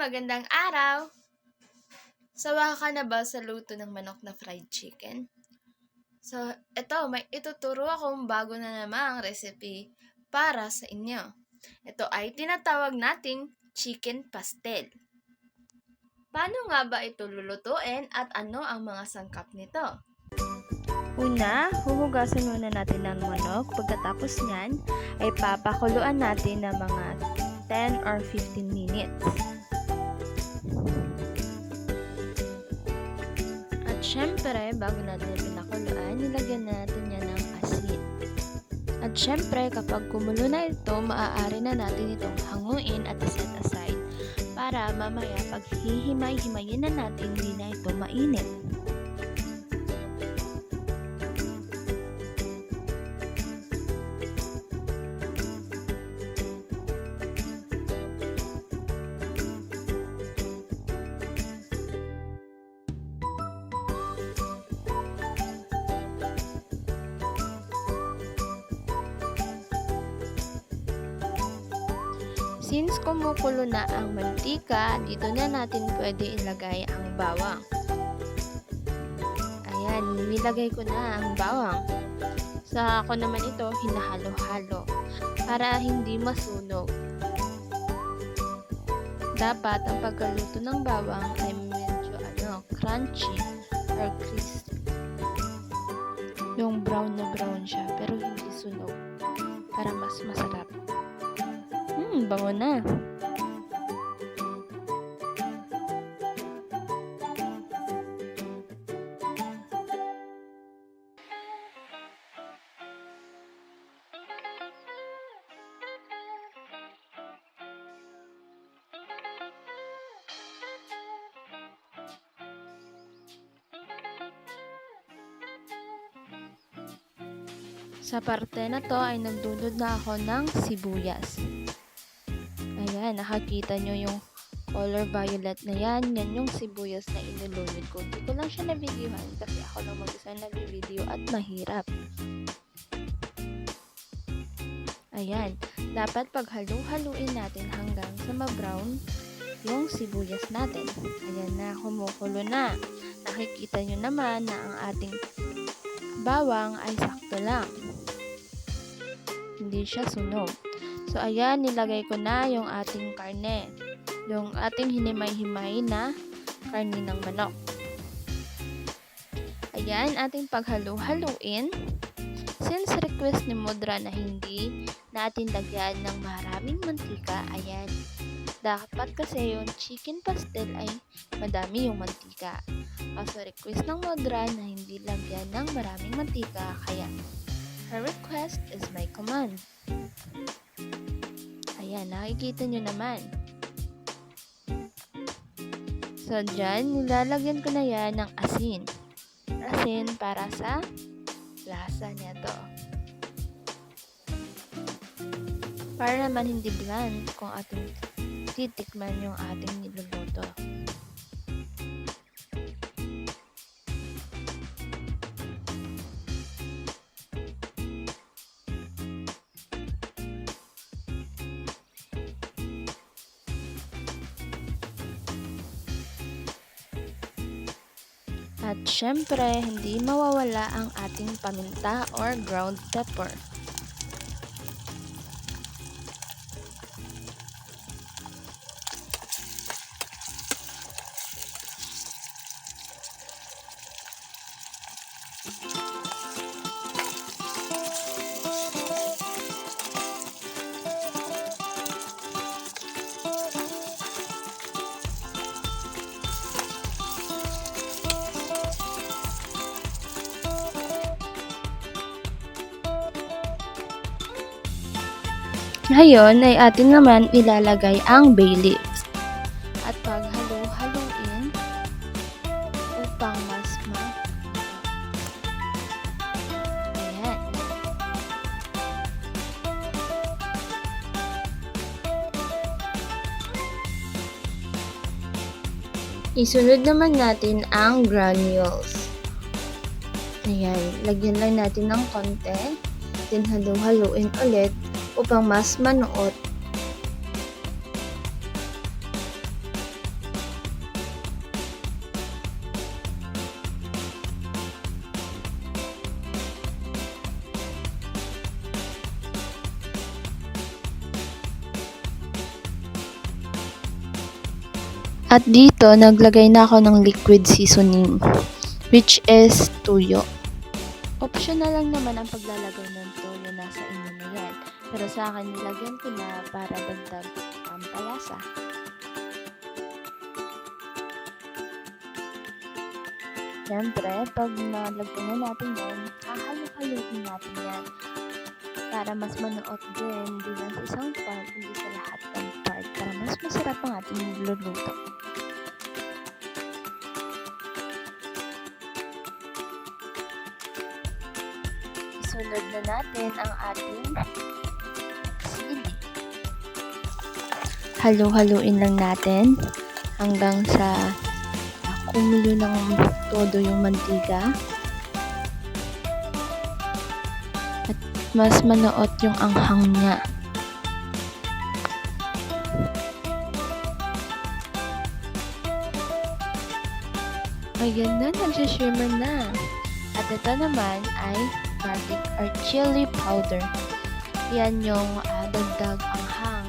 magandang araw! Sawa ka na ba sa luto ng manok na fried chicken? So, may ituturo akong bago na namang recipe para sa inyo. Ito ay tinatawag nating chicken pastel. Paano nga ba ito lulutuin at ano ang mga sangkap nito? Una, huhugasan muna natin ng manok. Pagkatapos niyan, ay papakuluan natin ng mga 10 or 15 minutes. At syempre, bago natin pinakuluan, nilagyan natin yan ng asin. At syempre, kapag kumulo na ito, maaari na natin itong hanguin at set aside para mamaya pag hihimay-himayin na natin, hindi na ito mainit. Since kumukulo na ang mantika, dito na natin pwede ilagay ang bawang. Ayan, nilagay ko na ang bawang. Sa ako naman ito, hinahalo-halo para hindi masunog. Dapat ang pagkaluto ng bawang ay medyo crunchy or crispy. Yung brown na brown siya, pero hindi sunog para mas masarap. Bango na. Sa parte na to ay nagdunod na ako ng sibuyas. Ayan, nakakita nyo yung color violet na yan. Yan yung sibuyas na inilunod ko. Hindi ko lang siya na-videohan kasi ako lang mag-isa nag-video at mahirap. Ayan, dapat paghalu-haluin natin hanggang sa ma-brown yung sibuyas natin. Ayan na, kumukulo na. Nakikita nyo naman na ang ating bawang ay sakto lang. Hindi siya sunog. So, ayan, nilagay ko na yung ating karne. Yung ating hinimay-himay na karne ng manok. Ayan, ating paghalu-haluin. Since request ni Mudra na hindi natin lagyan ng maraming mantika, ayan, dapat kasi yung chicken pastel ay madami yung mantika. Kaso request ng Mudra na hindi lagyan ng maraming mantika, kaya her request is my command. Ayan, nakikita nyo naman. So, dyan, nilalagyan ko na yan ng asin. Asin para sa lasa niya to. Para naman hindi bland kung ating titikman yung ating niluluto. At syempre, hindi mawawala ang ating paminta or ground pepper. Ngayon ay atin naman ilalagay ang bay leaves. At paghalo-haluin upang mas ayan. Isunod naman natin ang granules. Ayan, lagyan lang natin ng konti. Then halo-haluin ulit upang mas manuot At dito, naglagay na ako ng liquid seasoning, which is tuyo. Optional lang naman ang paglalagay ng toyo, nasa inyo na yan. Pero sa akin, nilagyan ko na para dagdag pampalasa. Siyempre, pag nalagyan na natin yan, hahalo-haluin natin yan. Para mas manuot din, hindi lang sa isang part, hindi sa lahat ng part. Para mas masarap ang ating niluluto. Isunod na natin ang ating sili. Halo-haluin lang natin hanggang sa kumulo ng todo yung mantika. At mas manuot yung anghang niya. Ayan na, nagsishimmer na. At ito naman ay garlic or chili powder. Yan yung dagdag anghang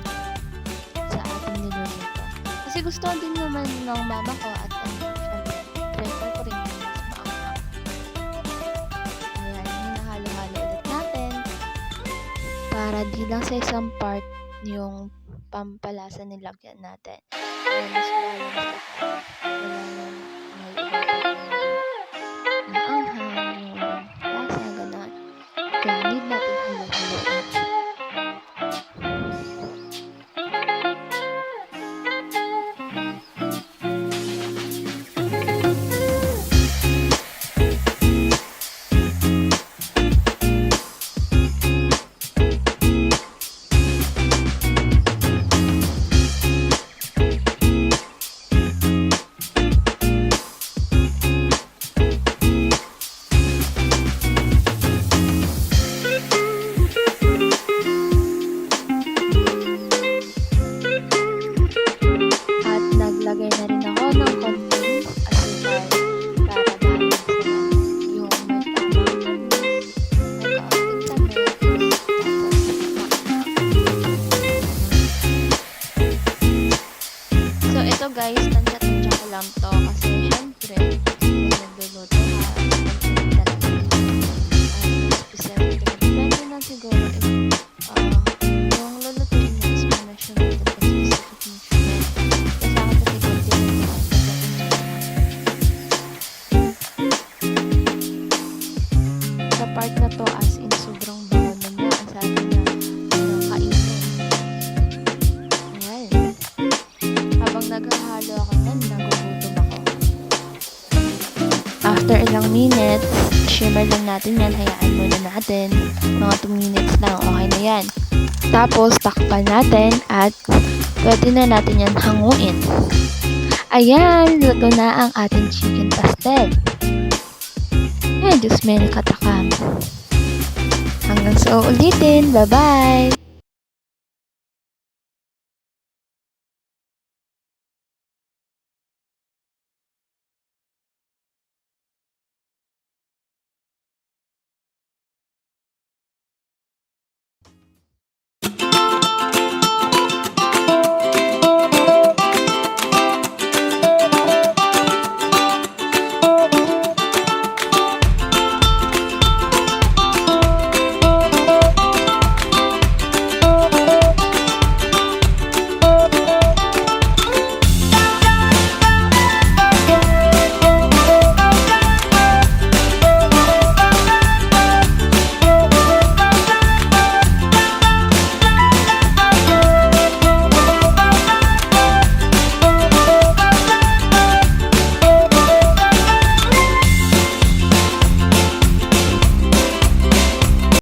sa ating niluluto. Kasi gusto din naman ng mama ko at prefer ko rin yung mas maanghang. Ayan, hinahalo-halo ulit natin para di lang sa isang part yung pampalasa nilagyan natin. Ayan, mas lalong sa wala nang maanghang, yung lasa, gano'n. Kaya need natin halo-haloin. At naglagay na rin ako ng konting asukal para balance naman yung may tamang tamis, may kaunting tamis, so ito guys, tansya-tansya ko lang to kasi syempre kung nagluluto ka, specific depende na siguro if yung lulutuin mo is may measurement at specific measurement. Sa part na to, as in sobrang bango na niya, ang sabi niya kainin. Ayan. Habang naghahalo ako nan, nagugutom ako. After ilang minutes, shimmer lang natin yan, hayaan muna natin. Mga 2 minutes lang, okay na yan. Tapos, takpan natin at pwede na natin yan hanguin. Ayan, luto na ang ating chicken pastel. Ay, Diyos may nakatakam. Hanggang sa ulitin. Bye-bye!